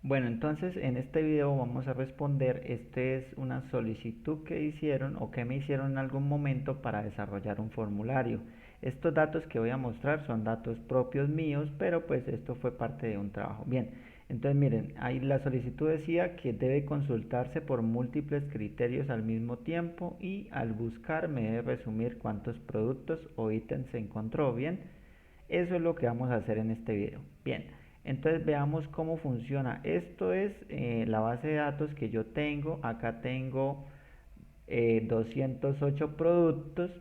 Bueno, entonces en este video vamos a responder, este es una solicitud que hicieron o que me hicieron en algún momento para desarrollar un formulario. Estos datos que voy a mostrar son datos propios míos, pero pues esto fue parte de un trabajo. Bien, entonces miren, ahí la solicitud decía que debe consultarse por múltiples criterios al mismo tiempo y al buscar me debe resumir cuántos productos o ítems se encontró. Bien, eso es lo que vamos a hacer en este video. Bien, entonces veamos cómo funciona. Esto es la base de datos que yo tengo. Acá tengo 208 productos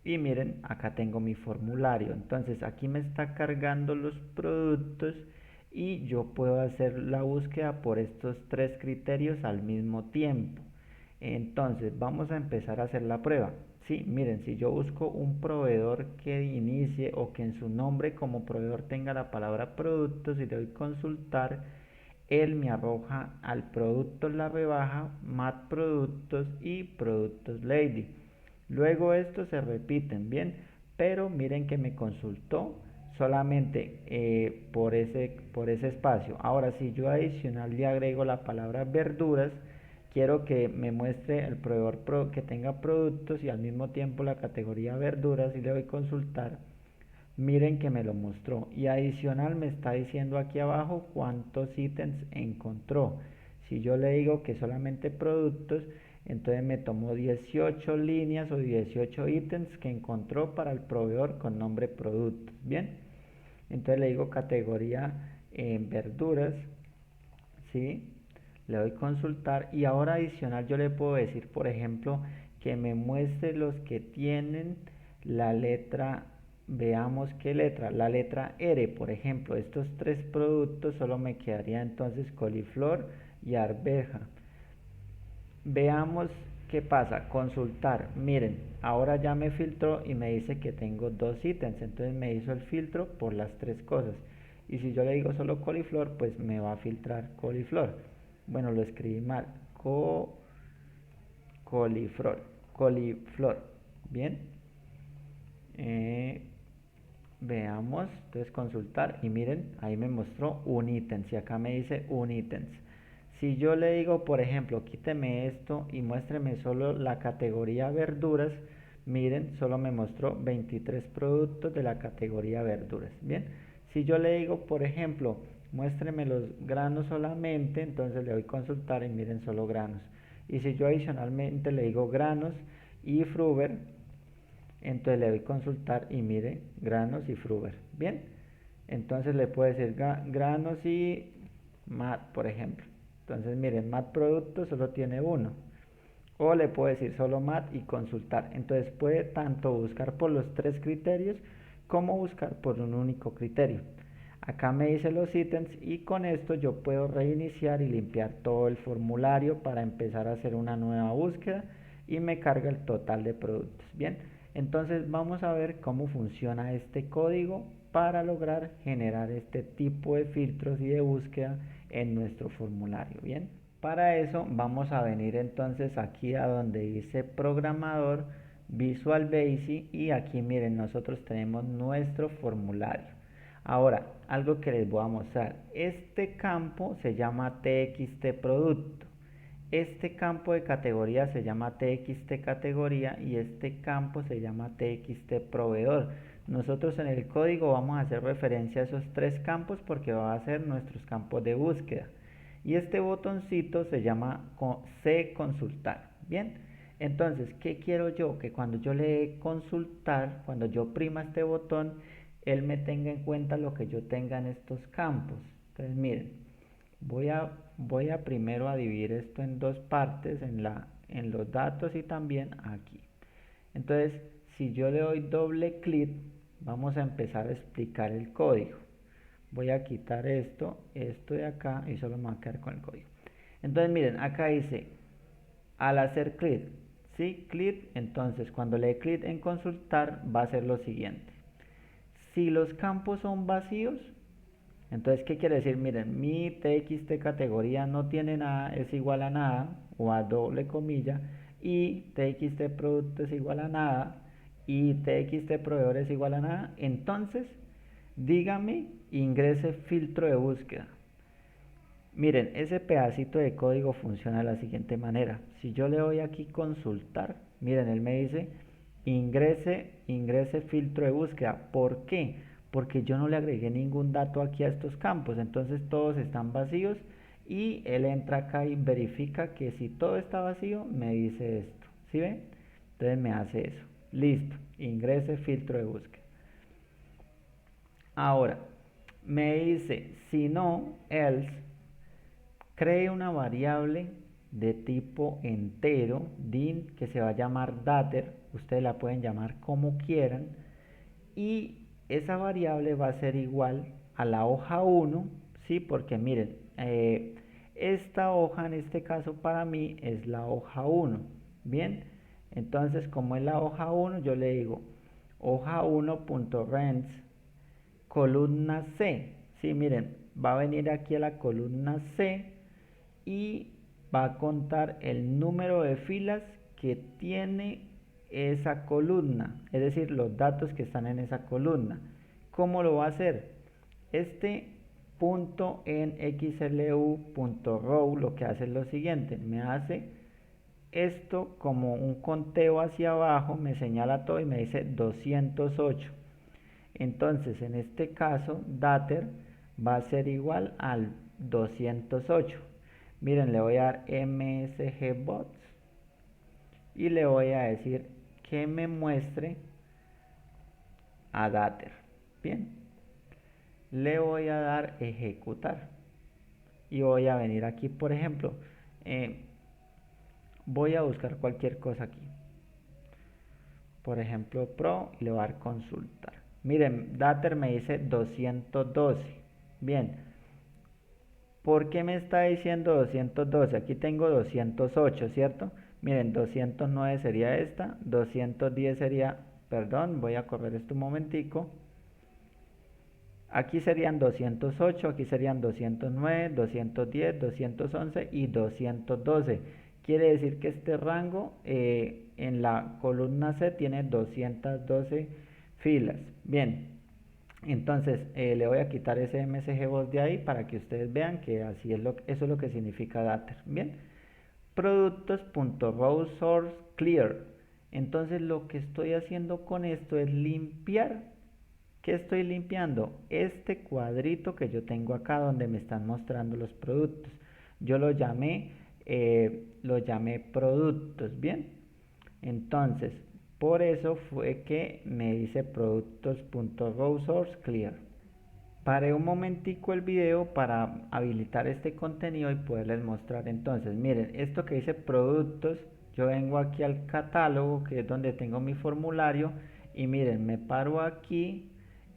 y miren, acá tengo mi formulario. Entonces aquí me está cargando los productos y yo puedo hacer la búsqueda por estos tres criterios al mismo tiempo. Entonces vamos a empezar a hacer la prueba. Sí, miren, si yo busco un proveedor que inicie o que en su nombre como proveedor tenga la palabra productos y le doy consultar, él me arroja al producto la rebaja, Mat Productos y Productos Lady. Luego estos se repiten, bien, pero miren que me consultó solamente por ese espacio. Ahora, si yo adicional le agrego la palabra verduras, quiero que me muestre el proveedor que tenga productos y al mismo tiempo la categoría verduras y le doy consultar. Miren que me lo mostró y adicional me está diciendo aquí abajo cuántos ítems encontró. Si yo le digo que solamente productos, entonces me tomó 18 líneas o 18 ítems que encontró para el proveedor con nombre productos. Bien, entonces le digo categoría en verduras, ¿sí? Le doy consultar y ahora adicional yo le puedo decir, por ejemplo, que me muestre los que tienen la letra, veamos qué letra, la letra R, por ejemplo. Estos tres productos solo me quedaría entonces coliflor y arveja. Veamos qué pasa, consultar. Miren, ahora ya me filtró y me dice que tengo dos ítems, entonces me hizo el filtro por las tres cosas. Y si yo le digo solo coliflor, pues me va a filtrar coliflor. Bueno, lo escribí mal. Coliflor. Coliflor. Bien. Eh, Veamos, entonces consultar y miren, ahí me mostró un ítem, si acá me dice un ítem. Si yo le digo, por ejemplo, quíteme esto y muéstreme solo la categoría verduras, miren, solo me mostró 23 productos de la categoría verduras. Bien, si yo le digo, por ejemplo, muéstreme los granos solamente, entonces le doy consultar y miren solo granos. Y si yo adicionalmente le digo granos y fruber, entonces le doy consultar y mire granos y fruber. Bien, entonces le puedo decir granos y mat, por ejemplo. Entonces miren, mat producto solo tiene uno. O le puedo decir solo mat y consultar. Entonces puede tanto buscar por los tres criterios como buscar por un único criterio. Acá me dice los ítems y con esto yo puedo reiniciar y limpiar todo el formulario para empezar a hacer una nueva búsqueda y me carga el total de productos. Bien, entonces vamos a ver cómo funciona este código para lograr generar este tipo de filtros y de búsqueda en nuestro formulario. Bien, para eso vamos a venir entonces aquí a donde dice programador, Visual Basic y aquí miren nosotros tenemos nuestro formulario. Ahora, algo que les voy a mostrar. Este campo se llama TXT producto. Este campo de categoría se llama TXT categoría y este campo se llama TXT proveedor. Nosotros en el código vamos a hacer referencia a esos tres campos porque va a ser nuestros campos de búsqueda. Y este botoncito se llama C consultar. Bien, entonces, ¿qué quiero yo? Que cuando yo le dé consultar, cuando yo prima este botón, él me tenga en cuenta lo que yo tenga en estos campos. Entonces, miren, voy a primero a dividir esto en dos partes, en los datos y también aquí. Entonces, si yo le doy doble clic, vamos a empezar a explicar el código. Voy a quitar esto de acá y solo me voy a quedar con el código. Entonces, miren, acá dice, al hacer clic, ¿sí? Clic, entonces cuando le dé clic en consultar va a ser lo siguiente. Si los campos son vacíos, entonces, ¿qué quiere decir? Miren, mi TXT categoría no tiene nada, es igual a nada, o a doble comilla, y TXT producto es igual a nada, y TXT proveedor es igual a nada. Entonces, dígame, ingrese filtro de búsqueda. Miren, ese pedacito de código funciona de la siguiente manera. Si yo le doy aquí consultar, miren, él me dice ingrese filtro de búsqueda. ¿Por qué? Porque yo no le agregué ningún dato aquí a estos campos, entonces todos están vacíos y él entra acá y verifica que si todo está vacío, me dice esto. ¿Sí ven? Entonces me hace eso. Listo, ingrese filtro de búsqueda. Ahora, me dice, si no, else, cree una variable de tipo entero, din, que se va a llamar dater, ustedes la pueden llamar como quieran, y esa variable va a ser igual a la hoja 1, ¿sí? Porque miren, esta hoja en este caso para mí es la hoja 1, ¿bien? Entonces, como es la hoja 1, yo le digo hoja 1.range columna C. Sí, miren, va a venir aquí a la columna C y va a contar el número de filas que tiene esa columna, es decir, los datos que están en esa columna. ¿Cómo lo va a hacer? Este punto en xlu.row lo que hace es lo siguiente, me hace esto como un conteo hacia abajo, me señala todo y me dice 208. Entonces, en este caso, dater va a ser igual al 208. Miren, le voy a dar msgbots y le voy a decir que me muestre a dater. Bien, le voy a dar ejecutar y voy a venir aquí, por ejemplo, voy a buscar cualquier cosa aquí. Por ejemplo, pro y le voy a dar consultar. Miren, dater me dice 212. Bien, ¿por qué me está diciendo 212? Aquí tengo 208, ¿cierto? Miren, 209 sería esta, 210 sería, perdón, voy a correr esto un momentico. Aquí serían 208, aquí serían 209, 210, 211 y 212. Quiere decir que este rango en la columna C tiene 212 filas. Bien, entonces le voy a quitar ese msgbox de ahí para que ustedes vean que así es eso es lo que significa dater. Bien, productos.rowSourceClear. Entonces lo que estoy haciendo con esto es limpiar. ¿Qué estoy limpiando? Este cuadrito que yo tengo acá donde me están mostrando los productos. Yo lo llamé productos, ¿bien? Entonces, por eso fue que me dice productos.rowSourceClear. Paré un momentico el video para habilitar este contenido y poderles mostrar. Entonces, miren, esto que dice productos, yo vengo aquí al catálogo, que es donde tengo mi formulario, y miren, me paro aquí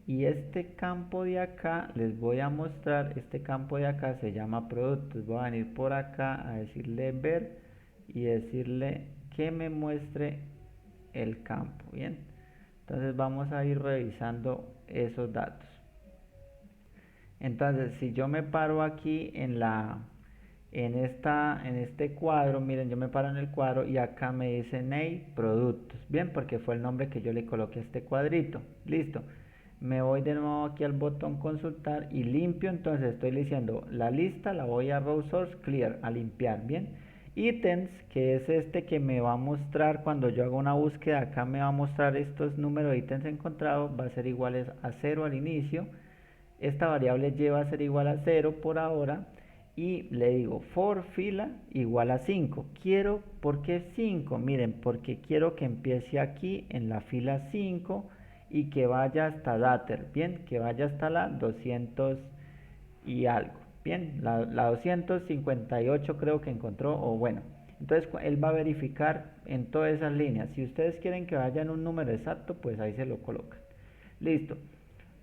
y este campo de acá, les voy a mostrar, este campo de acá se llama productos. Voy a venir por acá a decirle ver y decirle que me muestre el campo, ¿bien? Entonces vamos a ir revisando esos datos. Entonces, si yo me paro aquí en este cuadro, miren, yo me paro en el cuadro y acá me dice Ney Productos, bien, porque fue el nombre que yo le coloqué a este cuadrito. Listo. Me voy de nuevo aquí al botón consultar y limpio, entonces estoy diciendo la lista la voy a Row Source Clear, a limpiar, bien. Ítems, que es este que me va a mostrar cuando yo hago una búsqueda, acá me va a mostrar estos números de ítems encontrados, va a ser iguales a 0 al inicio. Esta variable lleva a ser igual a 0 por ahora y le digo for fila igual a 5. Quiero, ¿por qué 5? Miren, porque quiero que empiece aquí en la fila 5 y que vaya hasta dater, bien, que vaya hasta la 200 y algo, bien, la 258 creo que encontró, o bueno, entonces él va a verificar en todas esas líneas. Si ustedes quieren que vaya en un número exacto, pues ahí se lo colocan. Listo.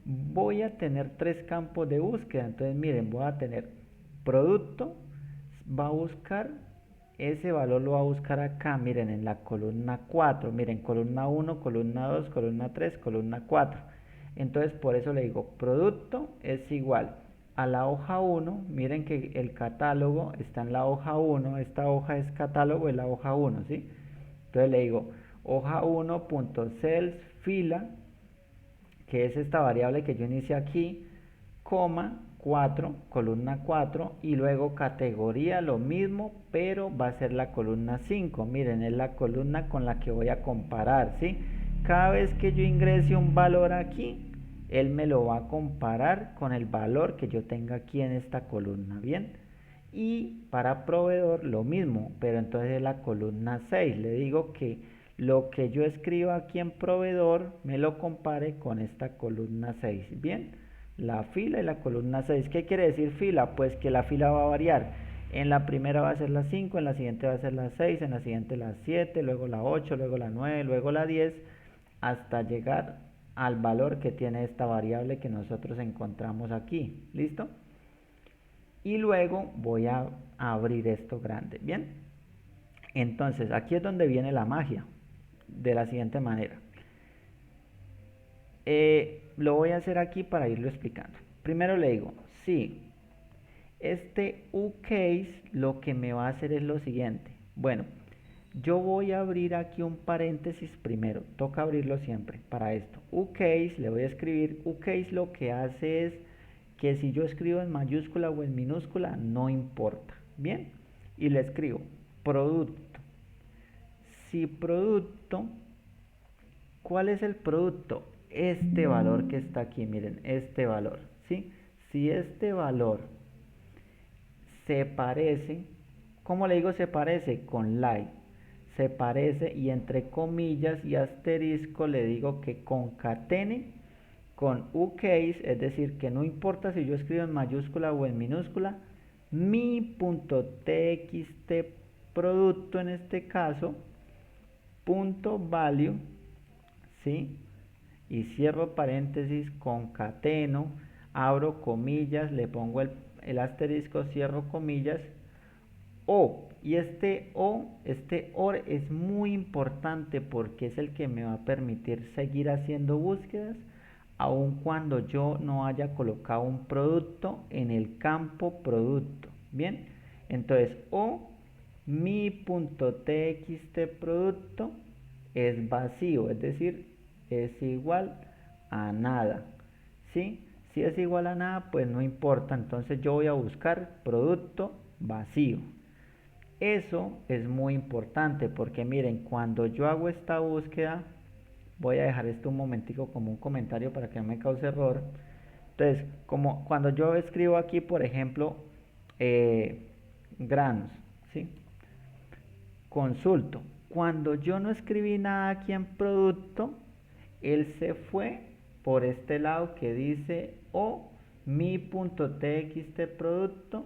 Voy a tener tres campos de búsqueda. Entonces miren, voy a tener producto, va a buscar, ese valor lo va a buscar acá, miren, en la columna 4, miren, columna 1, columna 2, columna 3, columna 4. Entonces por eso le digo, producto es igual a la hoja 1, miren que el catálogo está en la hoja 1, esta hoja es catálogo, es la hoja 1, ¿sí? Entonces le digo, hoja 1.cells fila, que es esta variable que yo inicié aquí, coma 4, columna 4, y luego categoría lo mismo, pero va a ser la columna 5. Miren, es la columna con la que voy a comparar, ¿sí? Cada vez que yo ingrese un valor aquí, él me lo va a comparar con el valor que yo tenga aquí en esta columna, ¿bien? Y para proveedor lo mismo, pero entonces es la columna 6. Le digo que lo que yo escriba aquí en proveedor me lo compare con esta columna 6, ¿bien? La fila y la columna 6. ¿Qué quiere decir fila? Pues que la fila va a variar. En la primera va a ser la 5, en la siguiente va a ser la 6, en la siguiente la 7, luego la 8, luego la 9, luego la 10, hasta llegar al valor que tiene esta variable que nosotros encontramos aquí. ¿Listo? Y luego voy a abrir esto grande. ¿Bien? Entonces, aquí es donde viene la magia. De la siguiente manera. Lo voy a hacer aquí para irlo explicando. Primero le digo, sí, este uCase lo que me va a hacer es lo siguiente. Bueno, yo voy a abrir aquí un paréntesis primero. Toca abrirlo siempre para esto. uCase, le voy a escribir. uCase lo que hace es que si yo escribo en mayúscula o en minúscula, no importa. Bien, y le escribo producto. Si producto, ¿cuál es el producto? Este valor que está aquí, miren, este valor, ¿sí? Si este valor se parece, ¿cómo le digo se parece? Con like. Se parece y entre comillas y asterisco le digo que concatene con uCase, es decir, que no importa si yo escribo en mayúscula o en minúscula, mi punto txt producto en este caso, punto value, ¿sí? Y cierro paréntesis, concateno, abro comillas, le pongo el asterisco, cierro comillas, o. Y este OR es muy importante porque es el que me va a permitir seguir haciendo búsquedas aun cuando yo no haya colocado un producto en el campo producto. Bien, entonces o mi punto txt producto es vacío, es decir, es igual a nada. ¿Sí? Si es igual a nada, pues no importa. Entonces yo voy a buscar producto vacío. Eso es muy importante porque miren, cuando yo hago esta búsqueda, voy a dejar esto un momentico como un comentario para que no me cause error. Entonces, como cuando yo escribo aquí, por ejemplo, granos, ¿sí? Consulto. Cuando yo no escribí nada aquí en producto, él se fue por este lado que dice o mi.txt producto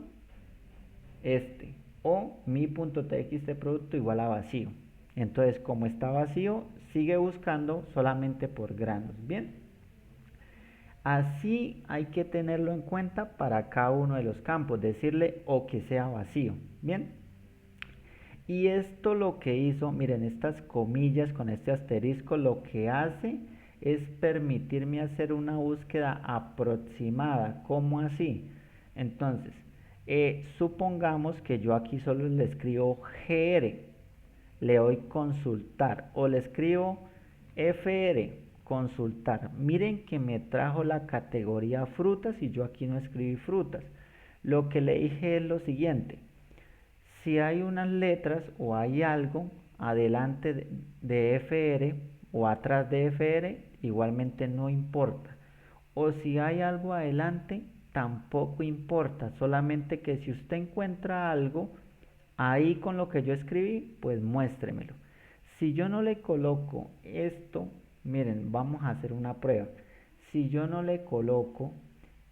o mi.txt producto igual a vacío. Entonces, como está vacío, sigue buscando solamente por granos. Bien, así hay que tenerlo en cuenta para cada uno de los campos, decirle o que sea vacío. Bien, y esto lo que hizo, miren, estas comillas con este asterisco lo que hace es permitirme hacer una búsqueda aproximada. ¿Cómo así? Entonces, supongamos que yo aquí solo le escribo GR, le doy consultar, o le escribo FR, consultar. Miren que me trajo la categoría frutas y yo aquí no escribí frutas. Lo que le dije es lo siguiente: si hay unas letras o hay algo adelante de FR o atrás de FR, igualmente no importa. O si hay algo adelante, tampoco importa. Solamente que si usted encuentra algo ahí con lo que yo escribí, pues muéstremelo. Si yo no le coloco esto, miren, vamos a hacer una prueba. Si yo no le coloco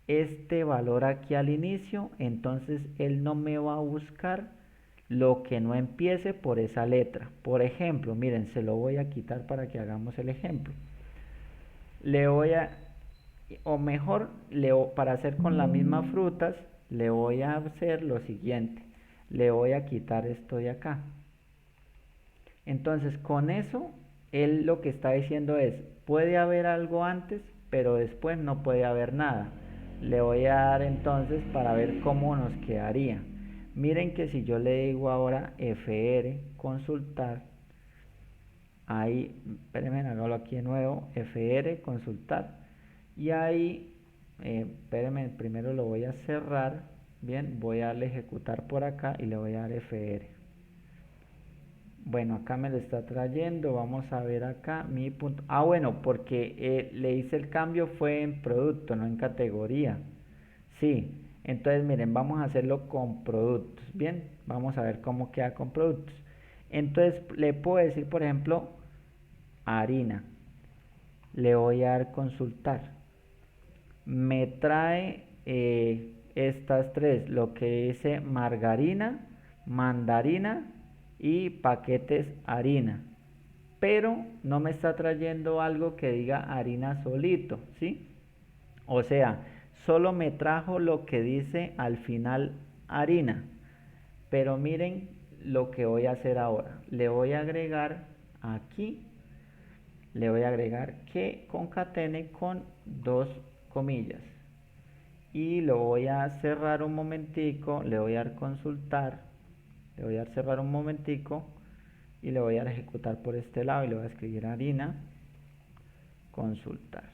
este valor aquí al inicio, entonces él no me va a buscar lo que no empiece por esa letra. Por ejemplo, miren, se lo voy a quitar para que hagamos el ejemplo. Le voy a, o mejor, para hacer con las mismas frutas, le voy a hacer lo siguiente. Le voy a quitar esto de acá. Entonces, con eso, él lo que está diciendo es, puede haber algo antes, pero después no puede haber nada. Le voy a dar entonces para ver cómo nos quedaría. Miren que si yo le digo ahora FR, consultar, ahí, espérenme, hágalo aquí de nuevo, FR, consultar, y ahí espérenme, primero lo voy a cerrar. Bien, voy a darle ejecutar por acá y le voy a dar FR. Bueno, acá me lo está trayendo. Vamos a ver acá mi punto. Ah, bueno, porque le hice el cambio fue en producto, no en categoría. Sí, entonces miren, vamos a hacerlo con productos. Bien, vamos a ver cómo queda con productos. Entonces le puedo decir, por ejemplo, harina. Le voy a dar consultar. Me trae estas tres, lo que dice margarina, mandarina y paquetes harina. Pero no me está trayendo algo que diga harina solito, ¿sí? O sea, solo me trajo lo que dice al final harina. Pero miren lo que voy a hacer ahora. Le voy a agregar aquí, le voy a agregar que concatene con dos comillas. Y lo voy a cerrar un momentico, le voy a dar consultar, le voy a dar cerrar un momentico y le voy a dar ejecutar por este lado y le voy a escribir harina, consultar.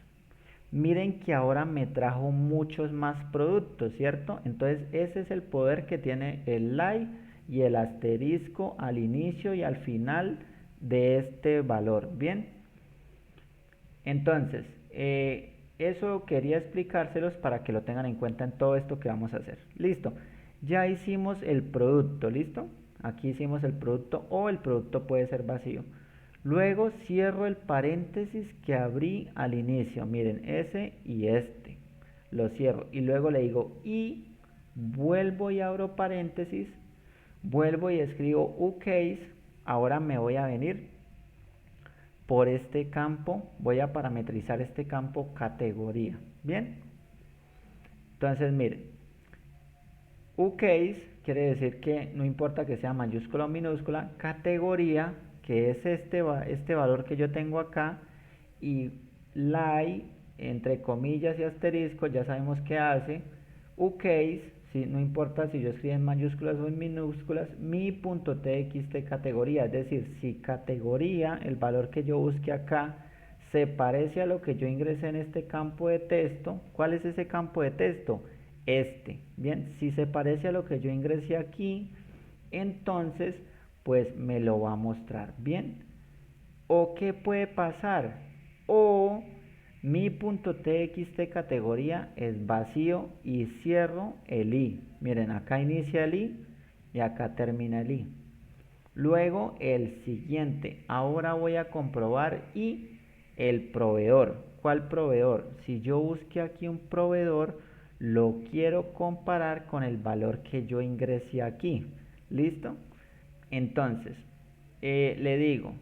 Miren que ahora me trajo muchos más productos, ¿cierto? Entonces ese es el poder que tiene el like y el asterisco al inicio y al final de este valor, ¿bien? Entonces, eso quería explicárselos para que lo tengan en cuenta en todo esto que vamos a hacer. Listo, ya hicimos el producto, ¿listo? Aquí hicimos el producto o el producto puede ser vacío. Luego cierro el paréntesis que abrí al inicio. Miren, ese y este. Lo cierro. Y luego le digo y vuelvo y abro paréntesis. Vuelvo y escribo uCase. Ahora me voy a venir por este campo. Voy a parametrizar este campo categoría. Bien. Entonces, miren. uCase quiere decir que no importa que sea mayúscula o minúscula. Categoría, que es este valor que yo tengo acá, y lie, entre comillas y asterisco, ya sabemos qué hace. uCase, si, no importa si yo escribo en mayúsculas o en minúsculas, mi.txt categoría, es decir, si categoría, el valor que yo busque acá, se parece a lo que yo ingresé en este campo de texto. ¿Cuál es ese campo de texto? Este. Bien, si se parece a lo que yo ingresé aquí, entonces pues me lo va a mostrar. Bien. ¿O qué puede pasar? O mi punto txt categoría es vacío y cierro el i. Miren, acá inicia el i y acá termina el i. Luego el siguiente. Ahora voy a comprobar y el proveedor. ¿Cuál proveedor? Si yo busqué aquí un proveedor, lo quiero comparar con el valor que yo ingresé aquí. ¿Listo? Entonces, le digo,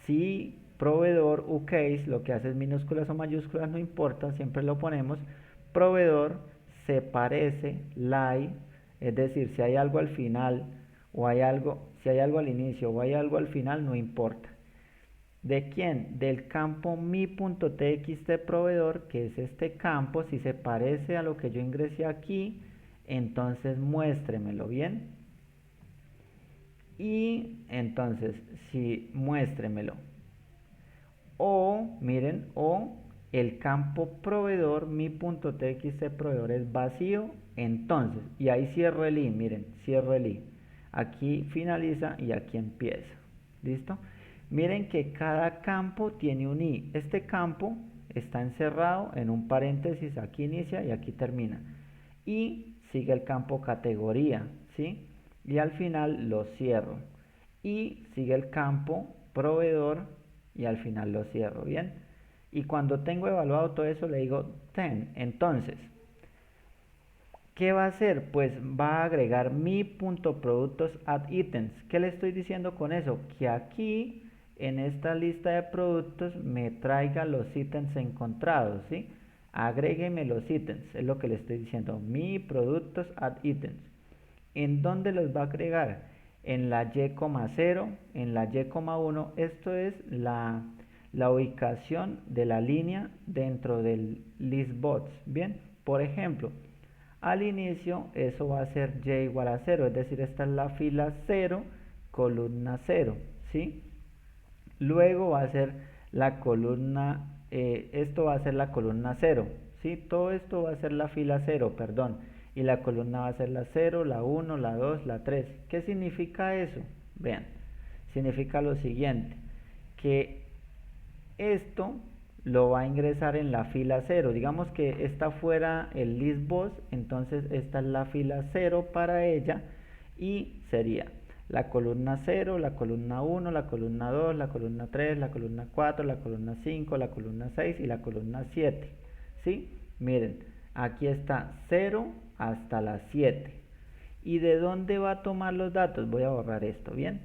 si proveedor uCase, lo que hace es minúsculas o mayúsculas, no importa, siempre lo ponemos. Proveedor se parece, like, es decir, si hay algo al final o hay algo, si hay algo al inicio o hay algo al final, no importa. ¿De quién? Del campo mi.txt proveedor, que es este campo. Si se parece a lo que yo ingresé aquí, entonces muéstremelo bien. Y entonces, si muéstremelo. O, miren, o el campo proveedor, mi.txt proveedor es vacío, entonces, y ahí cierro el i, miren, cierro el i. Aquí finaliza y aquí empieza. ¿Listo? Miren que cada campo tiene un i. Este campo está encerrado en un paréntesis, aquí inicia y aquí termina. Y sigue el campo categoría, ¿sí? Y al final lo cierro. Y sigue el campo proveedor y al final lo cierro, ¿bien? Y cuando tengo evaluado todo eso le digo 10. Entonces, ¿qué va a hacer? Pues va a agregar mi punto productos add items. ¿Qué le estoy diciendo con eso? Que aquí en esta lista de productos me traiga los ítems encontrados, ¿sí? Agrégueme los ítems, es lo que le estoy diciendo. Mi productos add items. ¿En dónde los va a agregar? En la Y,0, en la Y,1. Esto es la ubicación de la línea dentro del listbox. Bien, por ejemplo, al inicio eso va a ser y igual a 0, es decir, esta es la fila 0, columna 0, ¿sí? Luego va a ser la columna, esto va a ser la columna 0, ¿sí? Todo esto va a ser la fila 0, perdón. Y la columna va a ser la 0, la 1, la 2, la 3. ¿Qué significa eso? Vean, significa lo siguiente, que esto lo va a ingresar en la fila 0. Digamos que esta fuera el list box, entonces esta es la fila 0 para ella y sería la columna 0, la columna 1, la columna 2, la columna 3, la columna 4, la columna 5, la columna 6 y la columna 7. ¿Sí? Miren, aquí está 0 hasta la 7. ¿Y de dónde va a tomar los datos? Voy a borrar esto, ¿bien?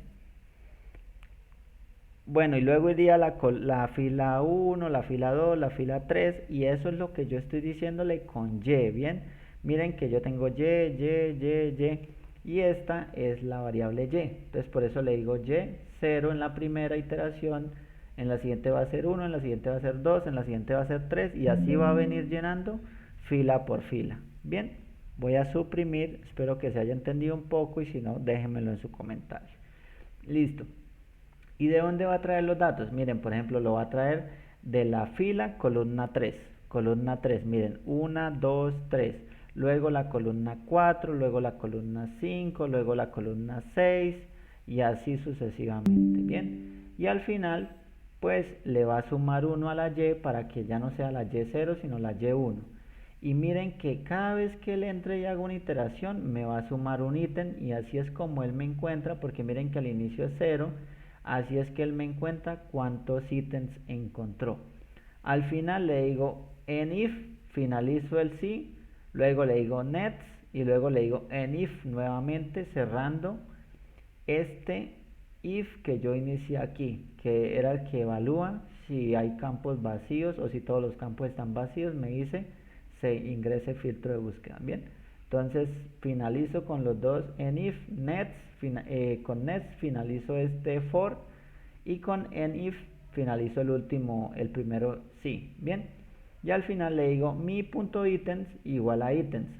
Bueno, y luego iría la fila 1, la fila 2, la fila 3, y eso es lo que yo estoy diciéndole con Y, ¿bien? Miren que yo tengo y esta es la variable Y. Entonces por eso le digo Y, 0 en la primera iteración, en la siguiente va a ser 1, en la siguiente va a ser 2, en la siguiente va a ser 3, y así va a venir llenando fila por fila. Bien, voy a suprimir, espero que se haya entendido un poco, y si no, déjenmelo en su comentario. Listo. ¿Y de dónde va a traer los datos? Miren, por ejemplo, lo va a traer de la fila columna 3. Columna 3, miren, 1, 2, 3. Luego la columna 4, luego la columna 5, luego la columna 6 y así sucesivamente. Bien, y al final, pues le va a sumar 1 a la Y para que ya no sea la Y0, sino la Y1. Y miren que cada vez que le entre y hago una iteración, me va a sumar un ítem y así es como él me encuentra, porque miren que al inicio es 0. Así es que él me encuentra cuántos ítems encontró. Al final le digo en if, finalizo el sí, luego le digo next y luego le digo en if nuevamente cerrando este if que yo inicié aquí, que era el que evalúa si hay campos vacíos o si todos los campos están vacíos, me dice se ingrese filtro de búsqueda. Bien, entonces finalizo con los dos en if, next, con next finalizo este for y con en if finalizo el último, el primero sí. Bien, y al final le digo mi.items igual a items.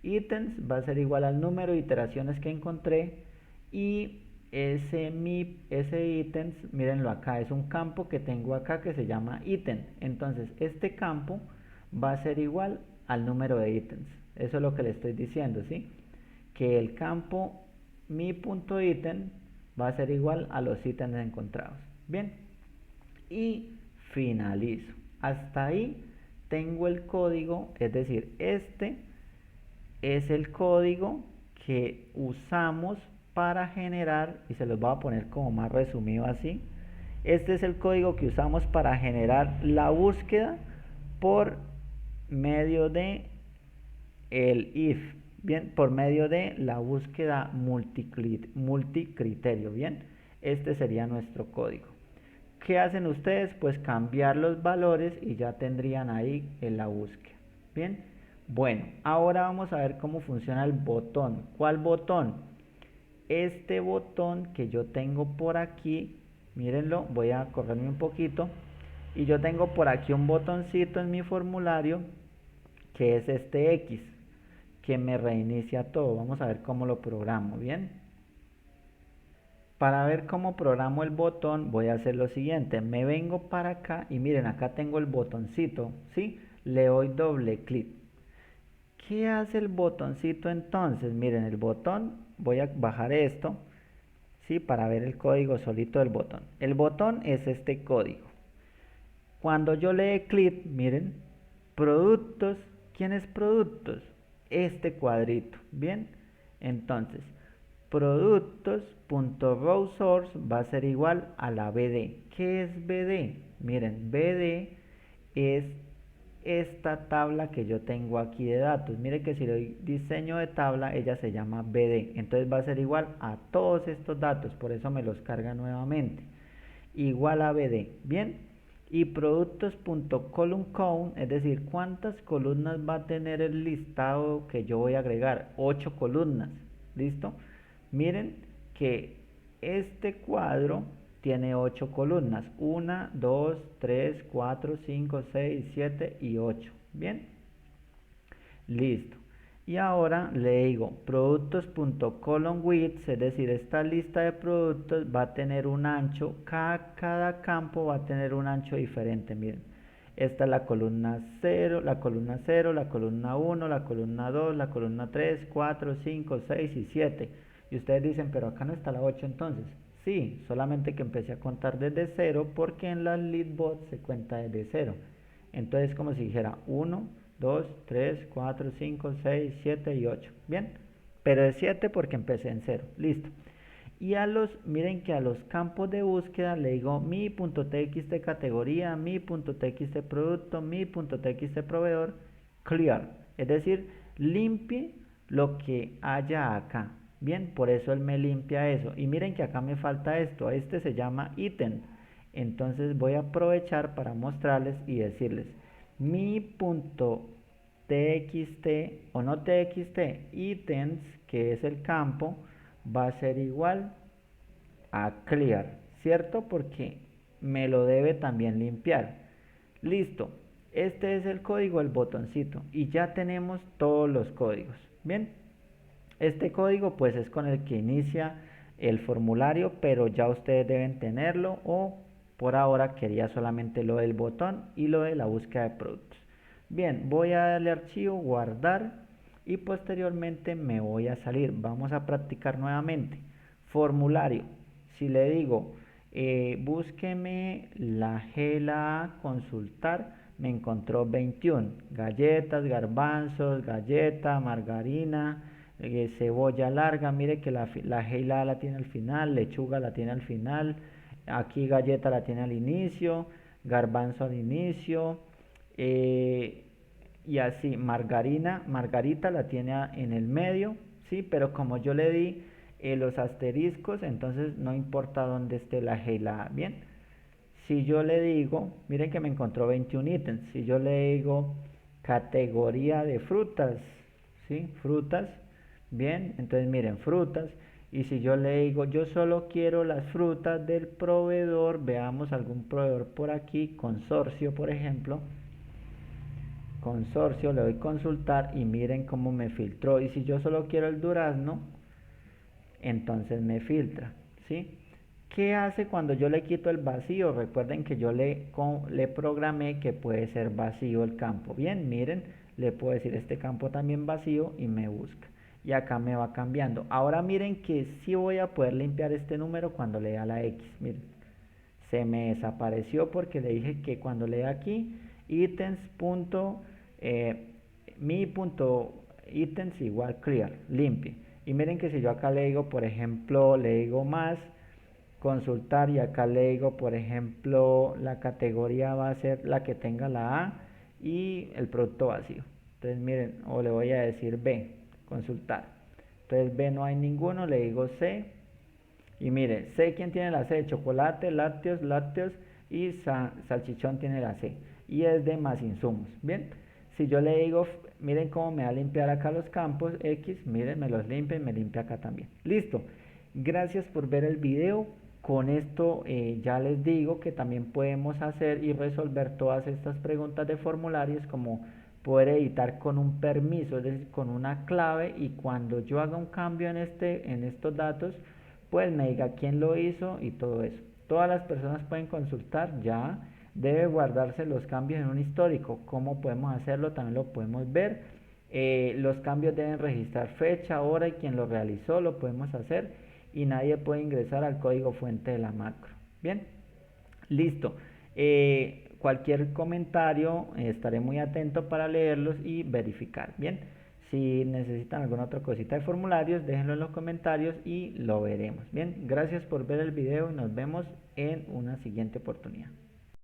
Items va a ser igual al número de iteraciones que encontré y ese ítems, mírenlo acá, es un campo que tengo acá que se llama ítem. Entonces este campo va a ser igual al número de ítems. Eso es lo que le estoy diciendo, ¿sí? Que el campo mi.item va a ser igual a los ítems encontrados. Bien, y finalizo. Hasta ahí tengo el código, es decir, este es el código que usamos para generar, y se los voy a poner como más resumido así. Este es el código que usamos para generar la búsqueda por medio de el if, bien, por medio de la búsqueda multicriterio, bien, este sería nuestro código. ¿Qué hacen ustedes? Pues cambiar los valores y ya tendrían ahí en la búsqueda. Bien, bueno, ahora vamos a ver cómo funciona el botón. ¿Cuál botón? Este botón que yo tengo por aquí, mírenlo, voy a correrme un poquito, y yo tengo por aquí un botoncito en mi formulario que es este X, que me reinicia todo. Vamos a ver cómo lo programo, ¿bien? Para ver cómo programo el botón voy a hacer lo siguiente, me vengo para acá y miren, acá tengo el botoncito, ¿sí? Le doy doble clic. ¿Qué hace el botoncito entonces? Miren, el botón, voy a bajar esto, ¿sí? Para ver el código solito del botón. El botón es este código. Cuando yo le dé clic, miren, productos, ¿quién es productos? Este cuadrito, ¿bien? Entonces, productos.rowSource va a ser igual a la BD. ¿Qué es BD? Miren, BD es esta tabla que yo tengo aquí de datos. Miren que si le doy diseño de tabla, ella se llama BD. Entonces va a ser igual a todos estos datos, por eso me los carga nuevamente. Igual a BD, ¿bien? Y productos.columnCount, es decir, cuántas columnas va a tener el listado que yo voy a agregar. 8 columnas, ¿listo? Miren que este cuadro tiene 8 columnas. 1, 2, 3, 4, 5, 6, 7 y 8. ¿Bien? Listo. Y ahora le digo productos.columnWidth, es decir, esta lista de productos va a tener un ancho, cada campo va a tener un ancho diferente. Miren, Esta es la columna 0, la columna 0, la columna 1, la columna 2, la columna 3, 4, 5, 6 y 7. Y ustedes dicen, pero acá no está la 8 entonces. Sí, solamente que empecé a contar desde 0 porque en la Leadbot se cuenta desde 0. Entonces como si dijera 1, 2, 3, 4, 5, 6, 7 y 8. Bien, pero es 7 porque empecé en 0. Listo. Y miren que a los campos de búsqueda le digo mi.txt categoría, mi.txt producto, mi.txt proveedor, clear. Es decir, limpie lo que haya acá. Bien, por eso él me limpia eso. Y miren que acá me falta esto. Este se llama ítem. Entonces voy a aprovechar para mostrarles y decirles mi.txt o no txt, ítems, que es el campo, va a ser igual a clear, ¿cierto? Porque me lo debe también limpiar. Listo, este es el código, el botoncito, y ya tenemos todos los códigos. Bien, este código pues es con el que inicia el formulario, pero ya ustedes deben tenerlo, o por ahora quería solamente lo del botón y lo de la búsqueda de productos. Bien, voy a darle archivo, guardar, y posteriormente me voy a salir. Vamos a practicar nuevamente. Formulario. Si le digo, búsqueme la gela consultar, me encontró 21. Galletas, garbanzos, galleta, margarina, cebolla larga. Mire que la gela la tiene al final, lechuga la tiene al final. Aquí galleta la tiene al inicio, garbanzo al inicio. Y así, margarita la tiene en el medio, ¿sí? Pero como yo le di los asteriscos, entonces no importa dónde esté la G y la A, ¿bien? Si yo le digo, miren que me encontró 21 ítems, si yo le digo categoría de frutas, ¿sí? Frutas, bien, entonces miren, frutas, y si yo le digo, yo solo quiero las frutas del proveedor, veamos algún proveedor por aquí, consorcio, por ejemplo, consorcio, le doy consultar y miren cómo me filtró. Y si yo solo quiero el durazno, entonces me filtra, ¿sí? ¿Qué hace cuando yo le quito el vacío? Recuerden que yo le programé que puede ser vacío el campo. Bien, miren, le puedo decir este campo también vacío y me busca. Y acá me va cambiando. Ahora miren que sí voy a poder limpiar este número cuando le dé a la X. Miren, se me desapareció porque le dije que cuando le dé aquí, ítems. Mi.ítems igual clear, limpie. Y miren que si yo acá le digo, por ejemplo, le digo más, consultar, y acá le digo, por ejemplo, la categoría va a ser la que tenga la A y el producto vacío. Entonces miren, o le voy a decir B, consultar. Entonces B no hay ninguno, le digo C. Y mire, C, ¿quién tiene la C? Chocolate, lácteos y salchichón tiene la C. Y es de más insumos. Bien, si yo le digo, miren cómo me va a limpiar acá los campos X, miren, me los limpia y me limpia acá también. Listo. Gracias por ver el video. Con esto ya les digo que también podemos hacer y resolver todas estas preguntas de formularios, como poder editar con un permiso, es decir, con una clave, y cuando yo haga un cambio en estos datos, pues me diga quién lo hizo y todo eso. Todas las personas pueden consultar ya. Debe guardarse los cambios en un histórico. ¿Cómo podemos hacerlo? También lo podemos ver. Los cambios deben registrar fecha, hora y quien lo realizó, lo podemos hacer. Y nadie puede ingresar al código fuente de la macro. Bien, listo. Cualquier comentario, estaré muy atento para leerlos y verificar. Bien, si necesitan alguna otra cosita de formularios, déjenlo en los comentarios y lo veremos. Bien, gracias por ver el video y nos vemos en una siguiente oportunidad.